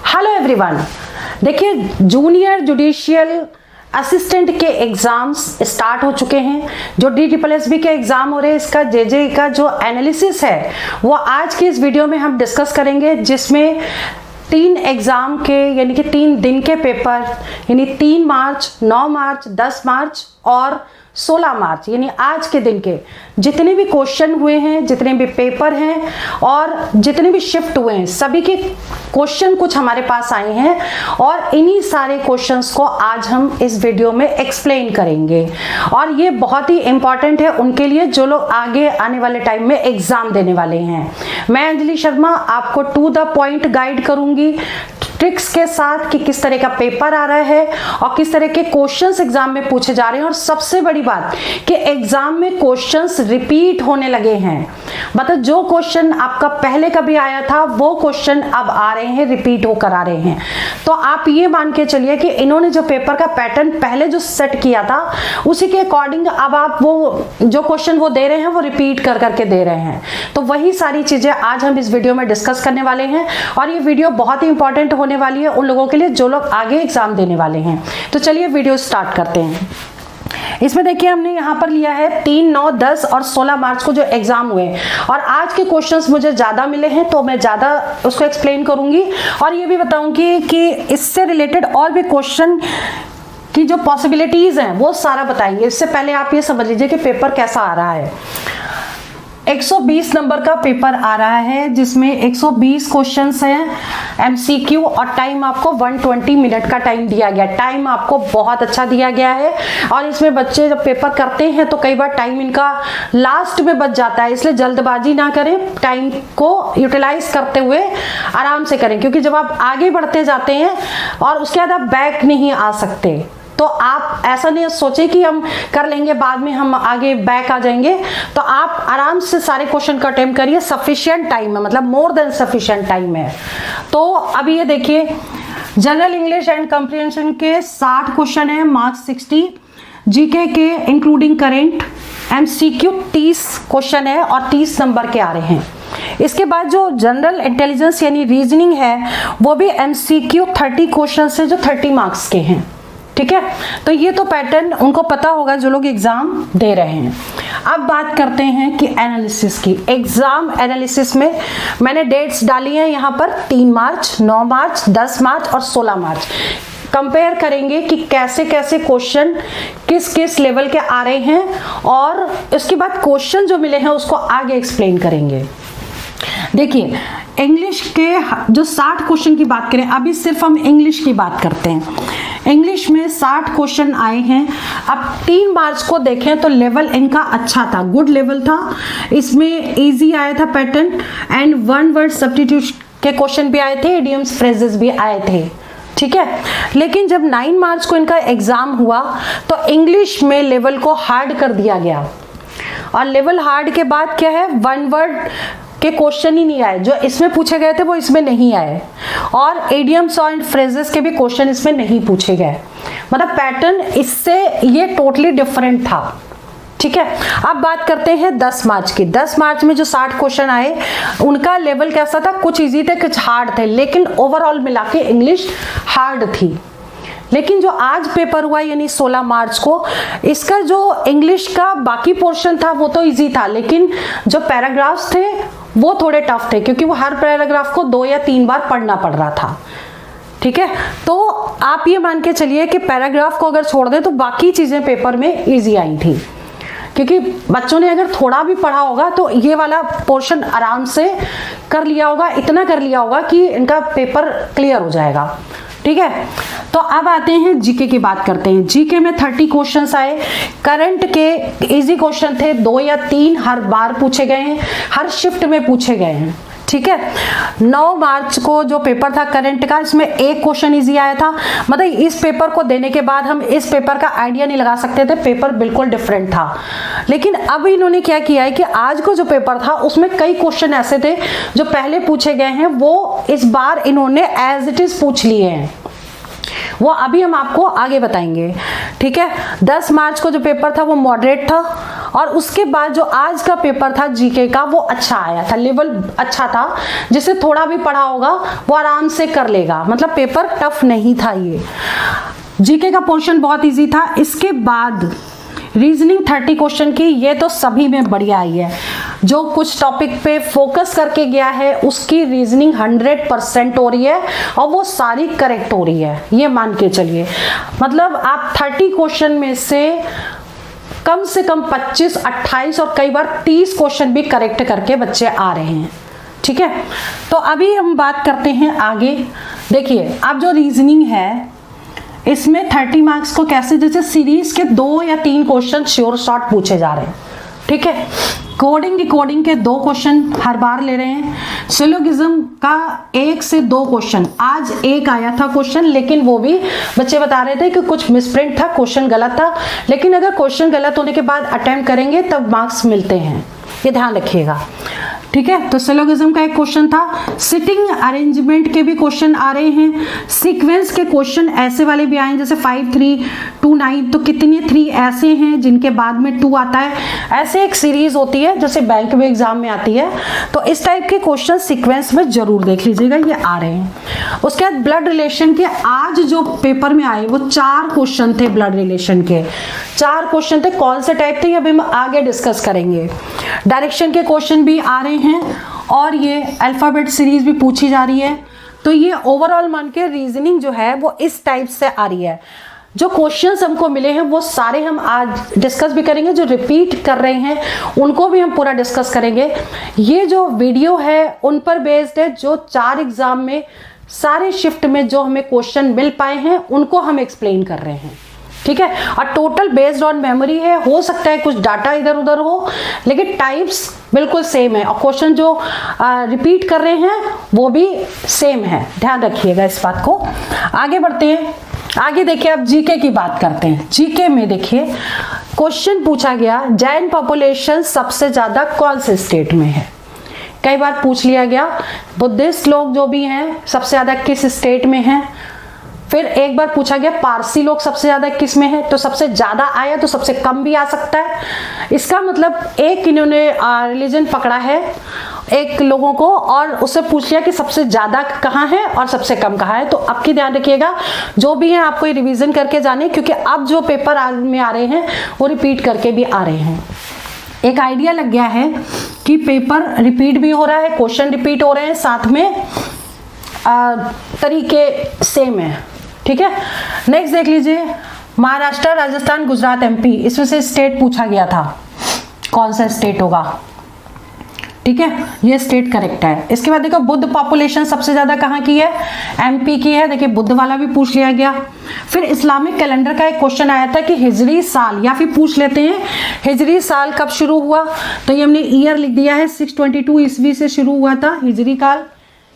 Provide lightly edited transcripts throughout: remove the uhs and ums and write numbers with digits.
Hello everyone, देखिए junior judicial assistant के exams start हो चुके हैं। जो DSSB के एग्जाम हो रहे हैं, इसका JJ का जो एनालिसिस है वो आज की इस वीडियो में हम डिस्कस करेंगे, जिसमें 3 एग्जाम के यानी कि 3 दिन के पेपर यानी 3 मार्च, 9 मार्च, 10 मार्च और 16 मार्च यानी आज के दिन के जितने भी क्वेश्चन हुए हैं, जितने भी पेपर हैं और जितने भी शिफ्ट हुए हैं, सभी के क्वेश्चन कुछ हमारे पास आए हैं और इन्हीं सारे क्वेश्चंस को आज हम इस वीडियो में एक्सप्लेन करेंगे। और ये बहुत ही इंपॉर्टेंट है उनके लिए जो लोग आगे आने वाले टाइम में एग्जाम देने वाले हैं। मैं अंजलि शर्मा आपको टू द पॉइंट गाइड करूंगी, ट्रिक्स के साथ कि किस तरह का पेपर आ रहा है और किस तरह के क्वेश्चंस एग्जाम में पूछे जा रहे हैं। और सबसे बड़ी बात कि एग्जाम में क्वेश्चंस रिपीट होने लगे हैं, मतलब जो क्वेश्चन आपका पहले कभी आया था वो क्वेश्चन अब आ रहे हैं, रिपीट होकर आ रहे हैं। तो आप ये मान के चलिए कि इन्होंने जो पेपर का पैटर्न पहले जो सेट किया था उसी के अकॉर्डिंग अब आप वो जो क्वेश्चन वो दे रहे हैं वो रिपीट कर करके दे रहे हैं। तो वही सारी चीजें आज हम इस वीडियो में डिस्कस करने वाले हैं और ये वीडियो बहुत ही इंपॉर्टेंट होने वाली है उन लोगों के लिए जो लोग आगे एग्जाम देने वाले हैं। तो चलिए वीडियो स्टार्ट करते हैं। इसमें देखिए हमने यहाँ पर लिया है 3, 9, 10 और 16 मार्च को जो एग्जाम हुए और आज के क्वेश्चंस मुझे ज्यादा मिले हैं तो मैं ज्यादा उसको एक्सप्लेन करूंगी और ये भी बताऊंगी कि इससे रिलेटेड और भी क्वेश्चन की जो पॉसिबिलिटीज हैं वो सारा बताएंगे। इससे पहले आप ये समझ लीजिए कि पेपर कैसा आ रहा है। 120 नंबर का पेपर आ रहा है जिसमें 120 क्वेश्चंस हैं MCQ और टाइम आपको 120 मिनट का टाइम दिया गया। टाइम आपको बहुत अच्छा दिया गया है और इसमें बच्चे जब पेपर करते हैं तो कई बार टाइम इनका लास्ट में बच जाता है, इसलिए जल्दबाजी ना करें, टाइम को यूटिलाइज करते हुए आराम से करें, क्योंकि जब आप आगे बढ़ते जाते हैं और उसके बाद आप बैक नहीं आ सकते। तो आप ऐसा नहीं सोचें कि हम कर लेंगे बाद में हम आगे बैक आ जाएंगे। तो आप आराम से सारे क्वेश्चन का अटेम्प्ट करिए, सफिशिएंट टाइम है, मतलब मोर देन सफिशिएंट टाइम है। तो अभी ये देखिए जनरल इंग्लिश एंड कंप्रिहेंशन के 60 क्वेश्चन है, मार्क्स 60। जीके के इंक्लूडिंग करेंट MCQ 30 क्वेश्चन है और 30 नंबर के आ रहे हैं। इसके बाद जो जनरल इंटेलिजेंस यानी रीजनिंग है वो भी MCQ 30 क्वेश्चन है जो 30 मार्क्स के हैं। ठीक है, तो ये तो पैटर्न उनको पता होगा जो लोग एग्जाम दे रहे हैं। अब बात करते हैं कि एनालिसिस की। एग्जाम एनालिसिस में मैंने डेट्स डाली हैं यहाँ पर 3 मार्च, 9 मार्च, 10 मार्च और 16 मार्च। कंपेयर करेंगे कि कैसे कैसे क्वेश्चन किस किस लेवल के आ रहे हैं और इसके बाद क्वेश्चन जो मिले हैं उसको आगे एक्सप्लेन करेंगे। देखिए इंग्लिश के जो 60 क्वेश्चन की बात करें, अभी सिर्फ हम इंग्लिश की बात करते हैं। इंग्लिश में 60 क्वेश्चन आए हैं। अब 3 मार्च को देखें तो लेवल इनका अच्छा था, गुड लेवल था। इसमें इजी आया था पैटर्न एंड 1 वर्ड सब्स्टिट्यूट के क्वेश्चन भी आए थे, इडियम्स फ्रेजेस भी आए थे। ठीक है, लेकिन जब 9 मार्च को इनका एग्जाम हुआ तो इंग्लिश में लेवल को हार्ड कर दिया गया और लेवल हार्ड के बाद क्या है, 1 वर्ड के क्वेश्चन ही नहीं आए। जो इसमें पूछे गए थे वो इसमें नहीं आए और इडियम्स एंड फ्रेजेस के भी क्वेश्चन इसमें नहीं पूछे गए। मतलब पैटर्न इससे ये टोटली डिफरेंट था। ठीक है, अब बात करते हैं 10 मार्च की। 10 मार्च में जो 60 क्वेश्चन आए उनका लेवल कैसा था, कुछ इजी थे कुछ हार्ड थे, लेकिन ओवरऑल मिला के इंग्लिश हार्ड थी। लेकिन जो आज पेपर हुआ यानी 16 मार्च को, इसका जो इंग्लिश का बाकी पोर्शन था वो तो इजी था, लेकिन जो पैराग्राफ्स थे वो थोड़े टफ थे, क्योंकि वो हर पैराग्राफ को 2 या 3 बार पढ़ना पड़ रहा था। ठीक है, तो आप ये मान के चलिए कि पैराग्राफ को अगर छोड़ दें तो बाकी चीजें पेपर में इजी आई थी, क्योंकि बच्चों ने अगर थोड़ा भी पढ़ा होगा तो ये वाला पोर्शन आराम से कर लिया होगा, इतना कर लिया होगा कि इनका पेपर क्लियर हो जाएगा। ठीक है, तो अब आते हैं जीके की बात करते हैं। जीके में 30 क्वेश्चंस आए। करंट के इजी क्वेश्चन थे, 2 या 3 हर बार पूछे गए हैं, हर शिफ्ट में पूछे गए हैं। ठीक है, 9 मार्च को जो पेपर था करंट का, इसमें 1 क्वेश्चन इजी आया था। मतलब इस पेपर को देने के बाद हम इस पेपर का आइडिया नहीं लगा सकते थे, पेपर बिल्कुल डिफरेंट था। लेकिन अब इन्होंने क्या किया है कि आज को जो पेपर था उसमें कई क्वेश्चन ऐसे थे जो पहले पूछे गए हैं, वो इस बार इन्होंने एज इट इज पूछ लिए हैं। वो अभी हम आपको आगे बताएंगे। ठीक है, 10 मार्च को जो पेपर था वो मॉडरेट था और उसके बाद जो आज का पेपर था जीके का वो अच्छा आया था, लेवल अच्छा था, जिसे थोड़ा भी पढ़ा होगा वो आराम से कर लेगा, मतलब पेपर टफ नहीं था। ये जीके का पोर्शन बहुत इजी था। इसके बाद रीजनिंग 30 क्वेश्चन की, ये तो सभी में बढ़िया आई है। जो कुछ टॉपिक पे फोकस करके गया है उसकी रीजनिंग 100% हो रही है और वो सारी करेक्ट हो रही है, ये मान के चलिए। मतलब आप 30 क्वेश्चन में से कम 25, 28 और कई बार 30 क्वेश्चन भी करेक्ट करके बच्चे आ रहे हैं। ठीक है, तो अभी हम बात करते हैं आगे। देखिए अब जो रीजनिंग है इसमें 30 मार्क्स को कैसे, जैसे सीरीज के 2 या 3 क्वेश्चन श्योर शॉर्ट पूछे जा रहे हैं। ठीक है, कोडिंग डिकोडिंग के 2 क्वेश्चन हर बार ले रहे हैं। सिलोगिज्म का 1 से 2 क्वेश्चन, आज 1 आया था क्वेश्चन, लेकिन वो भी बच्चे बता रहे थे कि कुछ मिसप्रिंट था, क्वेश्चन गलत था। लेकिन अगर क्वेश्चन गलत होने के बाद अटेम्प्ट करेंगे तब मार्क्स मिलते हैं, ये ध्यान रखिएगा। ठीक है, तो सिलोगिज्म का एक क्वेश्चन था। सिटिंग अरेंजमेंट के भी क्वेश्चन आ रहे हैं। सीक्वेंस के क्वेश्चन ऐसे वाले भी आए जैसे 5, 3, 2, 9, तो कितने 3 ऐसे हैं जिनके बाद में 2 आता है। ऐसे एक सीरीज होती है जैसे बैंक में एग्जाम में आती है, तो इस टाइप के क्वेश्चन सीक्वेंस में जरूर देख लीजिएगा, ये आ रहे हैं। उसके बाद ब्लड रिलेशन के आज जो पेपर में आए वो 4 क्वेश्चन थे। ब्लड रिलेशन के 4 क्वेश्चन थे। कौन से टाइप थे अभी हम आगे डिस्कस करेंगे। डायरेक्शन के क्वेश्चन भी आ रहे हैं और ये अल्फाबेट सीरीज भी पूछी जा रही है। तो ये ओवरऑल मान के रीजनिंग जो है वो इस टाइप से आ रही है। जो क्वेश्चंस हमको मिले हैं वो सारे हम आज डिस्कस भी करेंगे। जो रिपीट कर रहे हैं उनको भी हम पूरा डिस्कस करेंगे। ये जो वीडियो है उन पर बेस्ड है, जो 4 एग्जाम में सारे शिफ्ट में जो हमें क्वेश्चन मिल पाए हैं उनको हम एक्सप्लेन कर रहे हैं। ठीक है, और टोटल बेस्ड ऑन मेमोरी है। हो सकता है कुछ डाटा इधर उधर हो, लेकिन टाइप्स बिल्कुल सेम है और क्वेश्चन जो रिपीट कर रहे हैं वो भी सेम है। ध्यान रखिएगा इस बात को। आगे बढ़ते हैं। आगे देखिए, अब जीके की बात करते हैं। जीके में देखिए क्वेश्चन पूछा गया, जैन पॉपुलेशन सबसे ज्यादा कौन से स्टेट में है। कई बार पूछ लिया गया बुद्धिस्ट लोग जो भी हैं सबसे ज्यादा किस स्टेट में हैं। फिर एक बार पूछा गया पारसी लोग सबसे ज्यादा किस में है, तो सबसे ज्यादा आया तो सबसे कम भी आ सकता है। इसका मतलब एक इन्होंने रिलीजन पकड़ा है एक लोगों को और उससे पूछ लिया कि सबसे ज्यादा कहाँ है और सबसे कम कहाँ है। तो अब की ध्यान रखिएगा, जो भी है आपको ये रिवीजन करके जाने, क्योंकि अब जो पेपर आज में आ रहे हैं वो रिपीट करके भी आ रहे हैं। एक आइडिया लग गया है कि पेपर रिपीट भी हो रहा है, क्वेश्चन रिपीट हो रहे हैं, साथ में तरीके सेम है। ठीक है, नेक्स्ट देख लीजिए, महाराष्ट्र, राजस्थान, गुजरात, एमपी, इसमें से स्टेट पूछा गया था, कौन सा स्टेट होगा। ठीक है, ये स्टेट करेक्ट है। इसके बाद देखो बुद्ध पॉपुलेशन सबसे ज्यादा कहाँ की है, एमपी की है। देखिए बुद्ध वाला भी पूछ लिया गया। फिर इस्लामिक कैलेंडर का एक क्वेश्चन आया था कि हिजरी साल, या फिर पूछ लेते हैं हिजरी साल कब शुरू हुआ, तो ये हमने ईयर लिख दिया है। 622 ईस्वी से शुरू हुआ था हिजरी काल,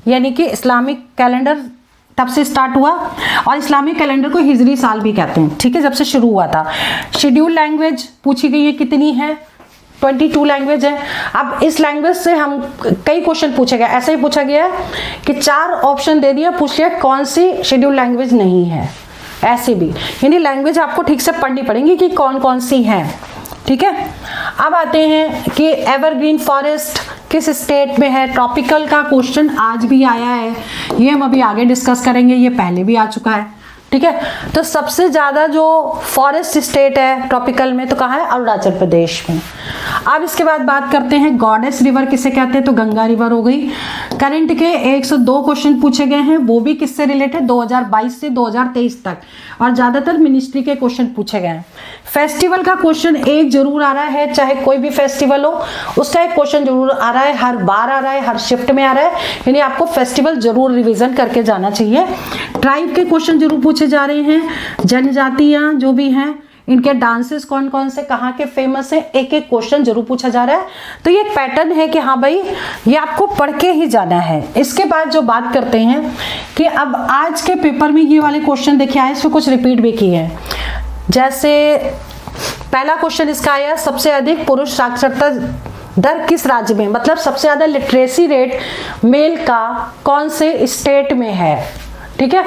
यानी कि इस्लामिक कैलेंडर तब से स्टार्ट हुआ और इस्लामिक कैलेंडर को हिजरी साल भी कहते हैं। ठीक है, जब से शुरू हुआ था। शेड्यूल लैंग्वेज पूछी गई है, कितनी है, 22 लैंग्वेज है। अब इस लैंग्वेज से हम कई क्वेश्चन पूछे गए, ऐसे ही पूछा गया कि 4 ऑप्शन दे दिया, पूछ लिया कौन सी शेड्यूल लैंग्वेज नहीं है। ऐसे भी यानी लैंग्वेज आपको ठीक से पढ़नी पड़ेगी कि कौन कौन सी है। ठीक है, अब आते हैं कि एवरग्रीन फॉरेस्ट किस स्टेट में है। ट्रॉपिकल का क्वेश्चन आज भी आया है, ये हम अभी आगे डिस्कस करेंगे, ये पहले भी आ चुका है। ठीक है, तो सबसे ज्यादा जो फॉरेस्ट स्टेट है ट्रॉपिकल में तो कहाँ है, अरुणाचल प्रदेश में। अब इसके बाद बात करते हैं गॉडेस रिवर किसे कहते हैं, तो गंगा रिवर हो गई। करंट के 102 क्वेश्चन पूछे गए हैं, वो भी किससे रिलेटेड, 2022 से 2023 तक, और ज्यादातर मिनिस्ट्री के क्वेश्चन पूछे गए हैं। फेस्टिवल का क्वेश्चन एक जरूर आ रहा है, चाहे कोई भी फेस्टिवल हो उसका एक क्वेश्चन जरूर आ रहा है, हर बार आ रहा है, हर शिफ्ट में आ रहा है, यानी आपको फेस्टिवल जरूर रिवीजन करके जाना चाहिए। ट्राइब के क्वेश्चन जरूर पूछे जा रहे हैं, जनजातियां जो भी हैं इनके डांसेस कौन कौन से कहाँ के फेमस है, एक एक क्वेश्चन जरूर पूछा जा रहा है। तो ये एक पैटर्न है कि हाँ भाई ये आपको पढ़ के ही जाना है। इसके बाद जो बात करते हैं कि अब आज के पेपर में ये वाले क्वेश्चन देखिए आए, इसमें कुछ रिपीट भी किए हैं। जैसे पहला क्वेश्चन इसका आया, सबसे अधिक पुरुष साक्षरता दर किस राज्य में, मतलब सबसे ज्यादा लिटरेसी रेट मेल का कौन से स्टेट में है। ठीक है,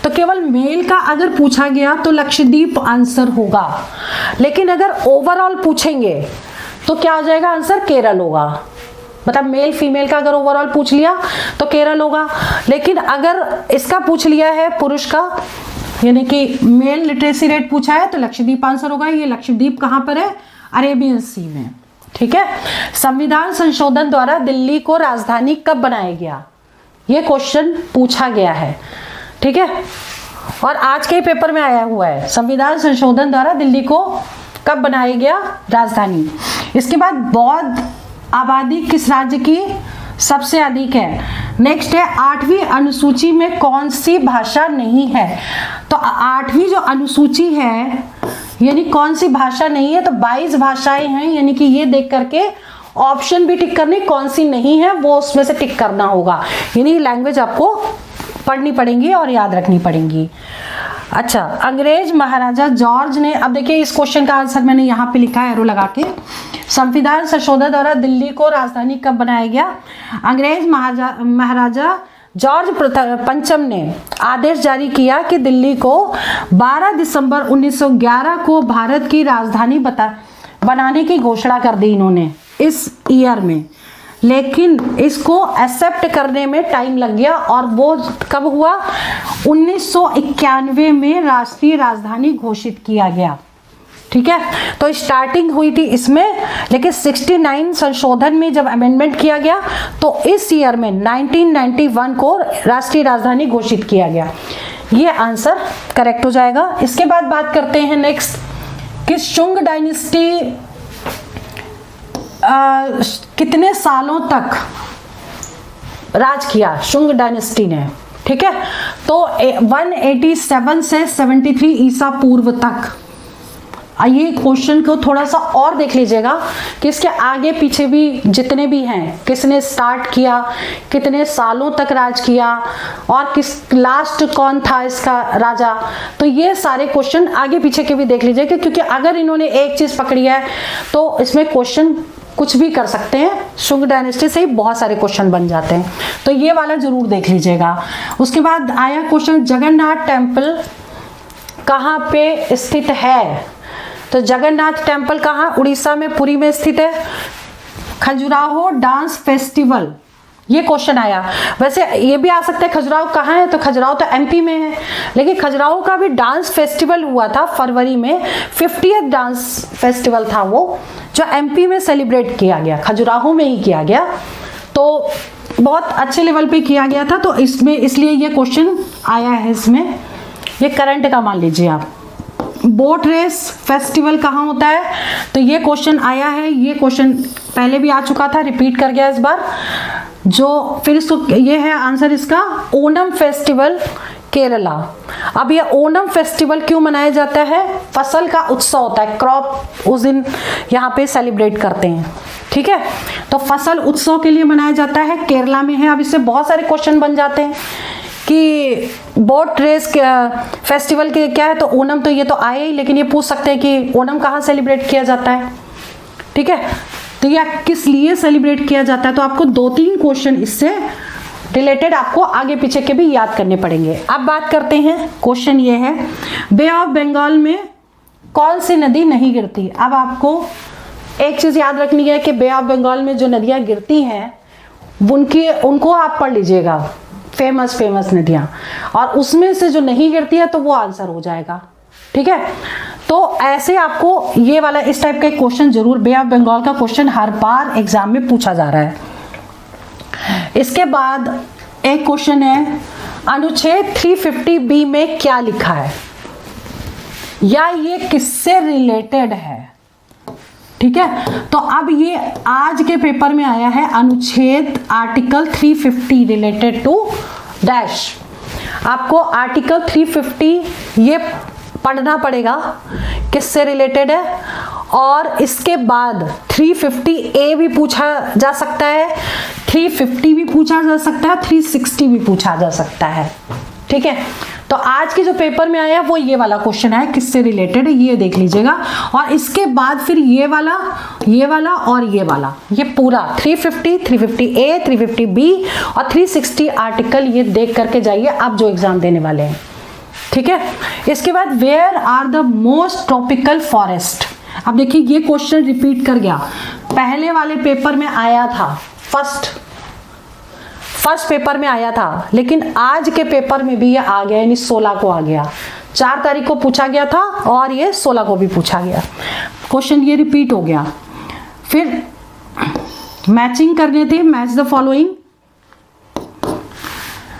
तो केवल मेल का अगर पूछा गया तो लक्षद्वीप आंसर होगा, लेकिन अगर ओवरऑल पूछेंगे तो क्या हो जाएगा आंसर, केरल होगा। मतलब मेल फीमेल का अगर ओवरऑल पूछ लिया तो केरल होगा, लेकिन अगर इसका पूछ लिया है पुरुष का, यानी कि मेल लिटरेसी रेट पूछा है, तो लक्षद्वीप आंसर होगा। ये लक्षद्वीप कहाँ पर है, अरेबियन सी में। ठीक है। संविधान संशोधन द्वारा दिल्ली को राजधानी कब बनाया गया, ये क्वेश्चन पूछा गया है। ठीक है, और आज के पेपर में आया हुआ है, संविधान संशोधन द्वारा दिल्ली को कब बनाया गया राजधानी। इसके बाद बौद्ध आबादी किस राज्य की सबसे अधिक है। नेक्स्ट है 8वीं अनुसूची में कौन सी भाषा नहीं है। तो 8वीं जो अनुसूची है यानी कौन सी भाषा नहीं है, तो 22 भाषाएं हैं, यानी कि ये देख करके ऑप्शन भी टिक करनी, कौन सी नहीं है वो उसमें से टिक करना होगा। यानी लैंग्वेज आपको पढ़नी पड़ेंगी और याद रखनी पड़ेंगी। अच्छा, अंग्रेज महाराजा जॉर्ज ने, अब देखिए इस क्वेश्चन का आंसर मैंने यहाँ पे लिखा है एरो लगा के, संविधान संशोधन द्वारा दिल्ली को राजधानी कब बनाया गया। अंग्रेज महाराजा जॉर्ज पंचम ने आदेश जारी किया कि दिल्ली को 12 दिसंबर 1911 को भारत की राजधानी बनाने की घोषणा कर दी इन्होंने इस ईयर में, लेकिन इसको एक्सेप्ट करने में टाइम लग गया और वो कब हुआ, 1991 में राष्ट्रीय राजधानी घोषित किया गया। ठीक है, तो स्टार्टिंग हुई थी इसमें, लेकिन 69 संशोधन में जब अमेंडमेंट किया गया तो इस ईयर में 1991 को राष्ट्रीय राजधानी घोषित किया गया। ये आंसर करेक्ट हो जाएगा। इसके बाद बात करते हैं नेक्स्ट कि शुंग डायनेस्टी कितने सालों तक राज किया शुंग डायनेस्टी ने। ठीक है, तो 187 से 73 ईसा पूर्व तक। आइए क्वेश्चन को थोड़ा सा और देख लीजिएगा कि इसके आगे पीछे भी जितने भी हैं, किसने स्टार्ट किया, कितने सालों तक राज किया और किस लास्ट कौन था इसका राजा। तो ये सारे क्वेश्चन आगे पीछे के भी देख लीजिएगा, क्योंकि अगर इन्होंने एक चीज पकड़ी है तो इसमें क्वेश्चन कुछ भी कर सकते हैं। शुंग डायनेस्टी से ही बहुत सारे क्वेश्चन बन जाते हैं, तो ये वाला जरूर देख लीजिएगा। उसके बाद आया क्वेश्चन जगन्नाथ टेम्पल कहाँ पे स्थित है। तो जगन्नाथ टेम्पल कहाँ, उड़ीसा में पुरी में स्थित है। खजुराहो डांस फेस्टिवल, ये क्वेश्चन आया। वैसे ये भी आ सकता है खजुराहो कहाँ है, तो खजुराहो तो एमपी में है, लेकिन खजुराहो का भी डांस फेस्टिवल हुआ था फरवरी में, 50th डांस फेस्टिवल था वो, जो एमपी में सेलिब्रेट किया गया, खजुराहो में ही किया गया, तो बहुत अच्छे लेवल पे किया गया था। तो इसमें इसलिए ये क्वेश्चन आया है इसमें। ये करंट का मान लीजिए आप। बोट रेस फेस्टिवल कहाँ होता है, तो ये क्वेश्चन आया है। ये क्वेश्चन पहले भी आ चुका था, रिपीट कर गया इस बार। जो फिर इसको ये है आंसर इसका, ओणम फेस्टिवल केरला। अब ये ओणम फेस्टिवल क्यों मनाया जाता है, फसल का उत्सव होता है, क्रॉप उस दिन यहाँ पे सेलिब्रेट करते हैं। ठीक है, तो फसल उत्सव के लिए मनाया जाता है, केरला में है। अब इससे बहुत सारे क्वेश्चन बन जाते हैं कि बोट रेस फेस्टिवल के क्या है, तो ओणम तो ये तो आए ही, लेकिन ये पूछ सकते हैं कि ओणम कहाँ सेलिब्रेट किया जाता है। ठीक है, तो यह किस लिए सेलिब्रेट किया जाता है, तो आपको 2-3 क्वेश्चन इससे रिलेटेड आपको आगे पीछे के भी याद करने पड़ेंगे। अब बात करते हैं, क्वेश्चन ये है बे ऑफ बंगाल में कौन सी नदी नहीं गिरती। अब आपको एक चीज याद रखनी है कि बे ऑफ बंगाल में जो नदियां गिरती हैं उनको आप पढ़ लीजिएगा, फेमस नदियां, और उसमें से जो नहीं गिरती है तो वो आंसर हो जाएगा। ठीक है, तो ऐसे आपको ये वाला इस टाइप का क्वेश्चन जरूर, बे ऑफ बंगाल का क्वेश्चन हर बार एग्जाम में पूछा जा रहा है। इसके बाद एक क्वेश्चन है अनुच्छेद 350B में क्या लिखा है या ये किससे रिलेटेड है। ठीक है, तो अब ये आज के पेपर में आया है अनुच्छेद आर्टिकल 350 रिलेटेड टू डैश। आपको आर्टिकल 350 ये पढ़ना पड़ेगा किससे रिलेटेड है, और इसके बाद 350A भी पूछा जा सकता है, 350 भी पूछा जा सकता है, 360 भी पूछा जा सकता है। ठीक है, तो आज के जो पेपर में आया वो ये वाला क्वेश्चन है किससे रिलेटेड है, ये देख लीजिएगा। और इसके बाद फिर ये वाला और ये वाला, ये पूरा 350, 350A, 350B और 360 आर्टिकल ये देख करके जाइए आप जो एग्जाम देने वाले हैं। ठीक है, इसके बाद where are the most tropical forest. अब देखिए ये क्वेश्चन रिपीट कर गया, पहले वाले पेपर में आया था, फर्स्ट पेपर में आया था, लेकिन आज के पेपर में भी ये आ गया, यानी 16 को आ गया। 4 तारीख को पूछा गया था और ये 16 को भी पूछा गया। क्वेश्चन ये रिपीट हो गया। फिर मैचिंग करने थे, match the following.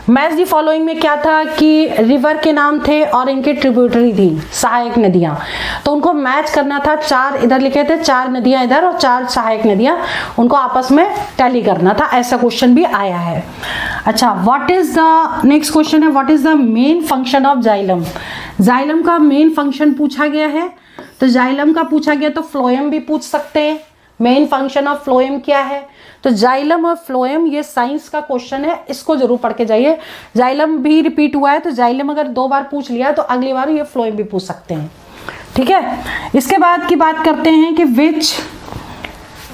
Match the following में क्या था कि रिवर के नाम थे और इनके ट्रिब्यूटरी थी, सहायक नदियां, तो उनको मैच करना था। 4 इधर लिखे थे, 4 नदियां इधर और 4 सहायक नदियां, उनको आपस में टैली करना था। ऐसा क्वेश्चन भी आया है। अच्छा, what is the next question है, what is the main function of xylem. Xylem का मेन फंक्शन पूछा गया है, तो जाइलम का पूछा गया तो फ्लोएम भी पूछ सकते हैं। मेन फंक्शन ऑफ फ्लोएम क्या है, तो जाइलम और फ्लोएम, ये साइंस का क्वेश्चन है, इसको जरूर पढ़ के जाइए। जाइलम भी रिपीट हुआ है, तो जाइलम अगर 2 बार पूछ लिया तो अगली बार ये फ्लोएम भी पूछ सकते हैं। ठीक है, इसके बाद की बात करते हैं कि विच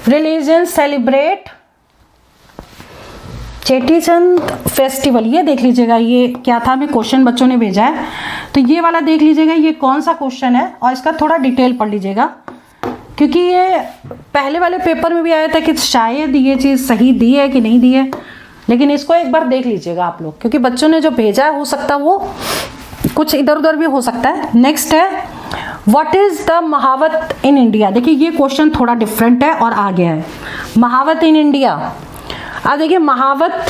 रिलीजन सेलिब्रेट चेटीचंद फेस्टिवल। ये देख लीजिएगा, ये क्या था, हमें क्वेश्चन बच्चों ने भेजा है, तो ये वाला देख लीजिएगा ये कौन सा क्वेश्चन है और इसका थोड़ा डिटेल पढ़ लीजिएगा, क्योंकि ये पहले वाले पेपर में भी आया था कि शायद ये चीज़ सही दी है कि नहीं दी है, लेकिन इसको एक बार देख लीजिएगा आप लोग, क्योंकि बच्चों ने जो भेजा है हो सकता है वो कुछ इधर उधर भी हो सकता है। नेक्स्ट है, व्हाट इज द महावत इन इंडिया। देखिए ये क्वेश्चन थोड़ा डिफरेंट है और आ गया है, महावत इन इंडिया। अब देखिए महावत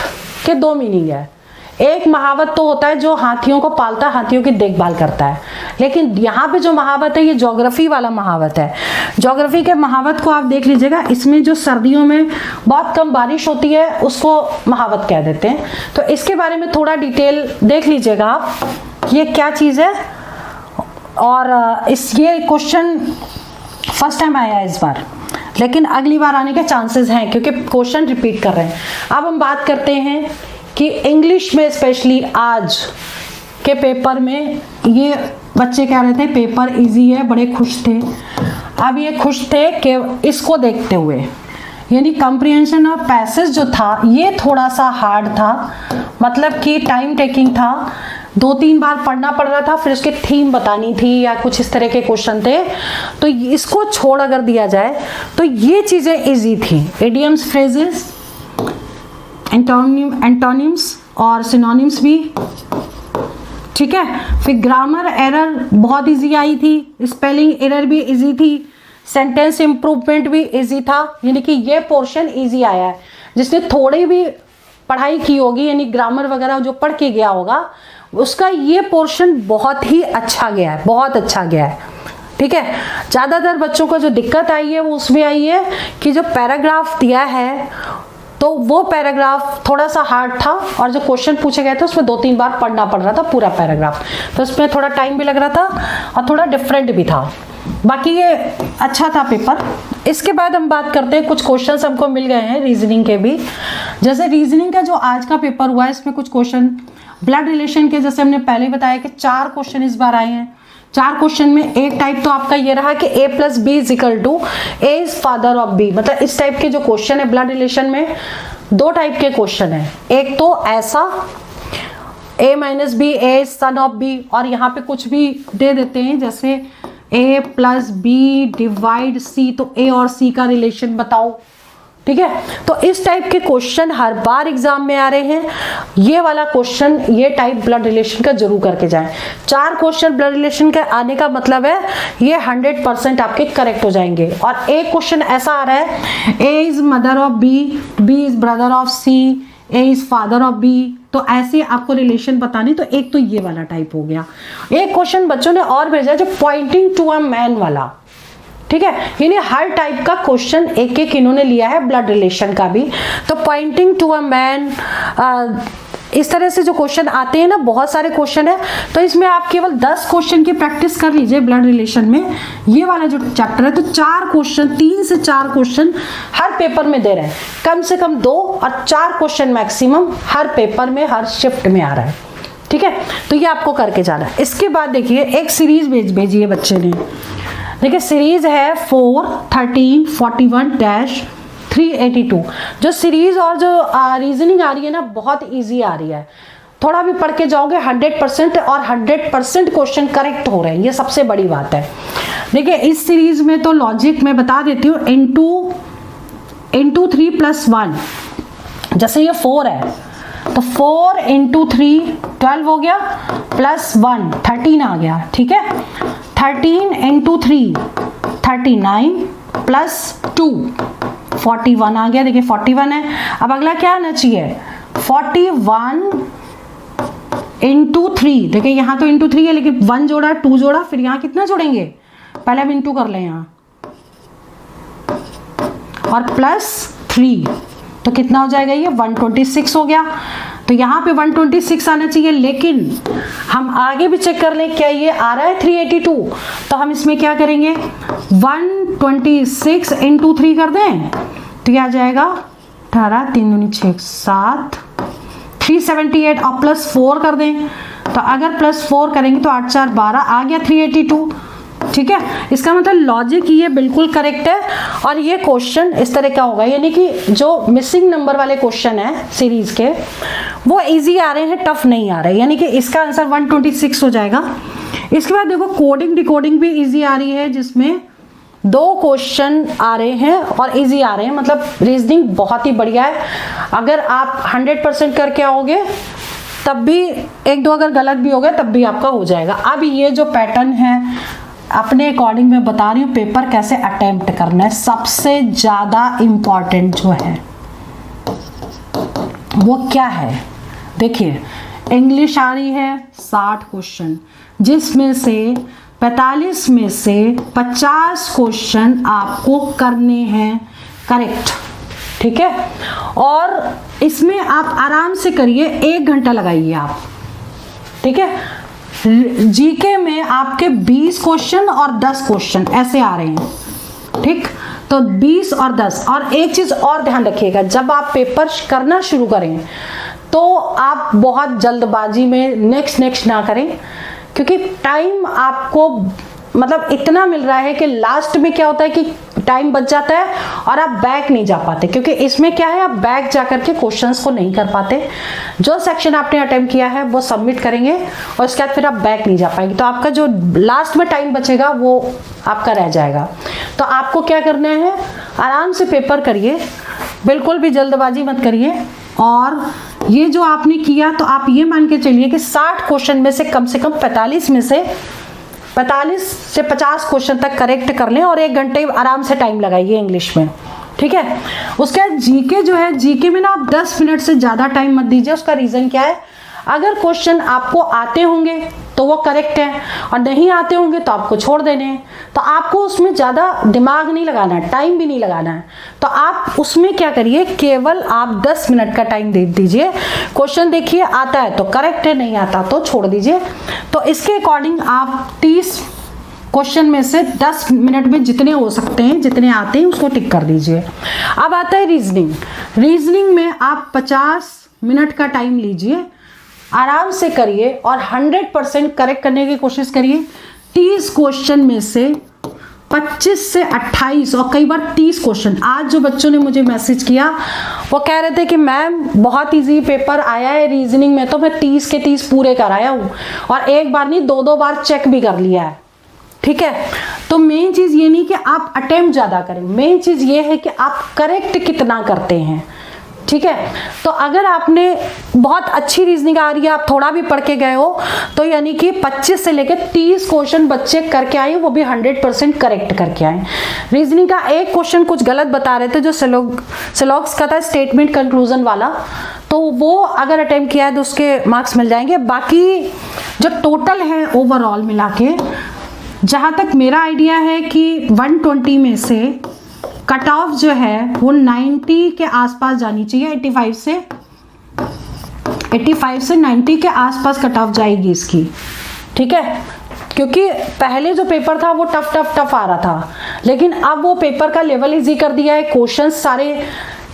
के 2 मीनिंग है। एक महावत तो होता है जो हाथियों को पालता है, हाथियों की देखभाल करता है, लेकिन यहाँ पे जो महावत है ये ज्योग्राफी वाला महावत है। ज्योग्राफी के महावत को आप देख लीजिएगा, इसमें जो सर्दियों में बहुत कम बारिश होती है उसको महावत कह देते हैं। तो इसके बारे में थोड़ा डिटेल देख लीजिएगा आप, ये क्या चीज़ है। और ये क्वेश्चन फर्स्ट टाइम आया है इस बार, लेकिन अगली बार आने के चांसेस हैं क्योंकि क्वेश्चन रिपीट कर रहे हैं। अब हम बात करते हैं कि इंग्लिश में स्पेशली आज के पेपर में ये बच्चे कह रहे थे पेपर इजी है, बड़े खुश थे। अब ये खुश थे कि इसको देखते हुए, यानी कंप्रिहेंशन ऑफ पैसेज जो था ये थोड़ा सा हार्ड था, मतलब कि टाइम टेकिंग था, 2-3 बार पढ़ना पड़ रहा था, फिर उसकी थीम बतानी थी या कुछ इस तरह के क्वेश्चन थे। तो इसको छोड़ अगर दिया जाए तो ये चीज़ें इजी थी। इडियम्स, फ्रेजेस, एंटोनिम्स और सिनोनिम्स भी, ठीक है। फिर ग्रामर एरर बहुत इजी आई थी, स्पेलिंग एरर भी इजी थी, सेंटेंस इम्प्रूवमेंट भी इजी था, यानी कि ये पोर्शन इजी आया है। जिसने थोड़ी भी पढ़ाई की होगी, यानी ग्रामर वगैरह जो पढ़ के गया होगा, उसका ये पोर्शन बहुत ही अच्छा गया है, बहुत अच्छा गया है, ठीक है। ज़्यादातर बच्चों को जो दिक्कत आई है वो उसमें आई है कि जो पैराग्राफ दिया है तो वो पैराग्राफ थोड़ा सा हार्ड था और जो क्वेश्चन पूछे गए थे उसमें 2-3 बार पढ़ना पड़ रहा था पूरा पैराग्राफ, तो उसमें थोड़ा टाइम भी लग रहा था और थोड़ा डिफरेंट भी था। बाकी ये अच्छा था पेपर। इसके बाद हम बात करते हैं, कुछ क्वेश्चंस हमको मिल गए हैं रीजनिंग के भी। जैसे रीजनिंग का जो आज का पेपर हुआ है इसमें कुछ क्वेश्चन ब्लड रिलेशन के, जैसे हमने पहले बताया कि 4 क्वेश्चन इस बार आए हैं। 4 क्वेश्चन में एक टाइप तो आपका ये रहा कि a + b = a is father of b, मतलब इस टाइप के जो क्वेश्चन है ब्लड रिलेशन में 2 टाइप के क्वेश्चन है। एक तो ऐसा a - b a is son of b, और यहाँ पे कुछ भी दे देते हैं जैसे a + b / c, तो a और c का रिलेशन बताओ, ठीक है। तो इस टाइप के क्वेश्चन हर बार एग्जाम में आ रहे हैं। ये वाला क्वेश्चन, ये टाइप ब्लड रिलेशन का जरूर करके जाएं। 4 क्वेश्चन ब्लड रिलेशन के आने का मतलब है ये 100% आपके करेक्ट हो जाएंगे। और एक क्वेश्चन ऐसा आ रहा है a is mother of b, b is brother of c, a is father of b, तो ऐसे आपको रिलेशन बतानी। तो एक तो ये वाला टाइप हो गया। एक क्वेश्चन बच्चों ने और भेजा जो पॉइंटिंग टू अ मैन वाला, ठीक है, यानी हर टाइप का क्वेश्चन एक एक इन्होंने लिया है ब्लड रिलेशन का भी। तो पॉइंटिंग टू अ मैन, इस तरह से जो क्वेश्चन आते हैं ना, बहुत सारे क्वेश्चन है, तो इसमें आप केवल 10 क्वेश्चन की प्रैक्टिस कर लीजिए ब्लड रिलेशन में। ये वाला जो चैप्टर है तो 4 क्वेश्चन, 3 से 4 क्वेश्चन हर पेपर में दे रहे हैं, कम से कम 2 और 4 क्वेश्चन मैक्सिमम हर पेपर में, हर शिफ्ट में आ रहा है, ठीक है। तो ये आपको करके जाना है। इसके बाद देखिए एक सीरीज भेजी है बच्चे ने। देखिए सीरीज है 4, 13, 41 382। जो सीरीज और जो रीजनिंग आ रही है ना, बहुत इजी आ रही है। थोड़ा भी पढ़ के जाओगे 100% और 100% क्वेश्चन करेक्ट हो रहे हैं, ये सबसे बड़ी बात है। देखिए इस सीरीज में तो लॉजिक मैं बता देती हूँ, इनटू इंटू 3 प्लस 1, जैसे ये 4 है तो 4 इंटू 3 12 हो गया, प्लस 1 13 आ गया, ठीक है। 13 इंटू 3 39 प्लस 2 41 आ गया, देखिए 41 है। अब अगला क्या आना चाहिए, 41 इंटू 3, देखिए यहाँ तो इंटू 3 है लेकिन 1 जोड़ा 2 जोड़ा, फिर यहाँ कितना जोड़ेंगे, पहले हम इंटू कर लें यहाँ, और प्लस 3 तो कितना हो जाएगा, ये 126 हो गया। तो यहाँ पे 126 आना चाहिए, लेकिन हम आगे भी चेक कर लें क्या ये आ रहा है 382, तो हम इसमें क्या करेंगे 126 इंटू 3 कर दें तो ये आ जाएगा 18 3 दूनी 6 7 378, और प्लस 4 कर दें तो अगर प्लस 4 करेंगे तो 8 4 12 आ गया 382, ठीक है। इसका मतलब लॉजिक ये बिल्कुल करेक्ट है। और ये क्वेश्चन इस तरह का होगा, यानी कि जो मिसिंग नंबर वाले क्वेश्चन है सीरीज के वो इजी आ रहे हैं, टफ नहीं आ रहे, यानी कि इसका आंसर 126 हो जाएगा। इसके बाद देखो कोडिंग डिकोडिंग भी इजी आ रही है, जिसमें 2 क्वेश्चन आ रहे हैं और इजी आ रहे हैं, मतलब रीजनिंग बहुत ही बढ़िया है। अगर आप 100% करके आओगे तब भी 1-2 अगर गलत भी हो गए तब भी आपका हो जाएगा। अब ये जो पैटर्न है अपने अकॉर्डिंग मैं बता रही हूँ पेपर कैसे अटेम्प्ट करना है। सबसे ज़्यादा इम्पॉर्टेंट जो है वो क्या है, देखिए इंग्लिश आ रही है 60 क्वेश्चन, जिसमें से 45 में से 50 क्वेश्चन आपको करने हैं करेक्ट, ठीक है। और इसमें आप आराम से करिए, 1 घंटा लगाइए आप, ठीक है। जीके में आपके 20 क्वेश्चन और 10 क्वेश्चन ऐसे आ रहे हैं, ठीक। तो 20 और 10, और एक चीज और ध्यान रखिएगा, जब आप पेपर करना शुरू करें तो आप बहुत जल्दबाजी में नेक्स्ट ना करें, क्योंकि टाइम आपको मतलब इतना मिल रहा है कि लास्ट में क्या होता है कि टाइम बच जाता है और आप बैक नहीं जा पाते, क्योंकि इसमें क्या है आप बैक जा करके क्वेश्चंस को नहीं कर पाते। जो सेक्शन आपने अटेम्प्ट किया है वो सबमिट करेंगे और उसके बाद फिर आप बैक नहीं जा पाएंगे, तो आपका जो लास्ट में टाइम बचेगा वो आपका रह जाएगा। तो आपको क्या करना है, आराम से पेपर करिए, बिल्कुल भी जल्दबाजी मत करिए। और ये जो आपने किया तो आप ये मान के चलिए कि 60 क्वेश्चन में से कम 45 में से 45 से 50 क्वेश्चन तक करेक्ट कर लें और 1 घंटे आराम से टाइम लगाइए इंग्लिश में, ठीक है। उसके बाद जीके जो है, जीके में ना आप 10 मिनट से ज़्यादा टाइम मत दीजिए। उसका रीज़न क्या है, अगर क्वेश्चन आपको आते होंगे तो वो करेक्ट है और नहीं आते होंगे तो आपको छोड़ देने हैं। तो आपको उसमें ज़्यादा दिमाग नहीं लगाना है, टाइम भी नहीं लगाना है। तो आप उसमें क्या करिए, केवल आप 10 मिनट का टाइम दे दीजिए। क्वेश्चन देखिए, आता है तो करेक्ट है, नहीं आता तो छोड़ दीजिए। तो इसके अकॉर्डिंग आप 30 क्वेश्चन में से 10 मिनट में जितने हो सकते हैं, जितने आते हैं उसको टिक कर दीजिए। अब आता है रीजनिंग। रीजनिंग में आप 50 मिनट का टाइम लीजिए, आराम से करिए और 100% करेक्ट करने की कोशिश करिए। 30 क्वेश्चन में से 25 से 28 और कई बार 30 क्वेश्चन। आज जो बच्चों ने मुझे मैसेज किया वो कह रहे थे कि मैम बहुत इजी पेपर आया है रीजनिंग में, तो मैं 30 के 30 पूरे कराया हूँ और एक बार नहीं 2-2 बार चेक भी कर लिया है, ठीक है। तो मेन चीज ये नहीं कि आप अटेम्प्ट ज्यादा करें, मेन चीज ये है कि आप करेक्ट कितना करते हैं, ठीक है। तो अगर आपने बहुत अच्छी रीजनिंग आ रही है, आप थोड़ा भी पढ़ के गए हो, तो यानी कि 25 से लेकर 30 क्वेश्चन बच्चे करके आए, वो भी 100% करेक्ट करके आए। रीजनिंग का एक क्वेश्चन कुछ गलत बता रहे थे, जो सिलॉक्स का था स्टेटमेंट कंक्लूजन वाला, तो वो अगर अटेम्प्ट किया है तो उसके मार्क्स मिल जाएंगे। बाकी जो टोटल है ओवरऑल मिला के, जहाँ तक मेरा आइडिया है कि 120 में से कट ऑफ जो है वो 90 के आसपास जानी चाहिए। 85 से 90 के आसपास कट ऑफ जाएगी इसकी, ठीक है। क्योंकि पहले जो पेपर था वो टफ आ रहा था, लेकिन अब वो पेपर का लेवल इजी कर दिया है, क्वेश्चन सारे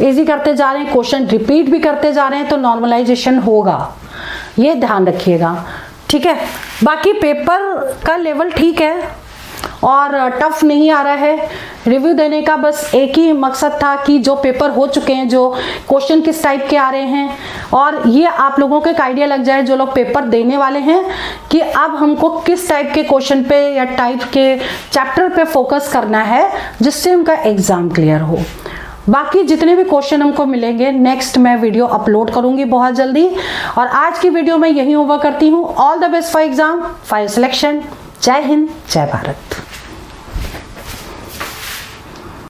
इजी करते जा रहे हैं, क्वेश्चन रिपीट भी करते जा रहे हैं, तो नॉर्मलाइजेशन होगा, ये ध्यान रखिएगा, ठीक है। बाकी पेपर का लेवल ठीक है और टफ नहीं आ रहा है। रिव्यू देने का बस एक ही मकसद था कि जो पेपर हो चुके हैं, जो क्वेश्चन किस टाइप के आ रहे हैं, और ये आप लोगों को एक आइडिया लग जाए जो लोग पेपर देने वाले हैं कि अब हमको किस टाइप के क्वेश्चन पे या टाइप के चैप्टर पे फोकस करना है जिससे उनका एग्जाम क्लियर हो। बाकी जितने भी क्वेश्चन हमको मिलेंगे नेक्स्ट मैं वीडियो अपलोड करूंगी बहुत जल्दी। और आज की वीडियो में यही ओवर करती हूँ। All the best for exam, for selection. जय हिंद, जय भारत।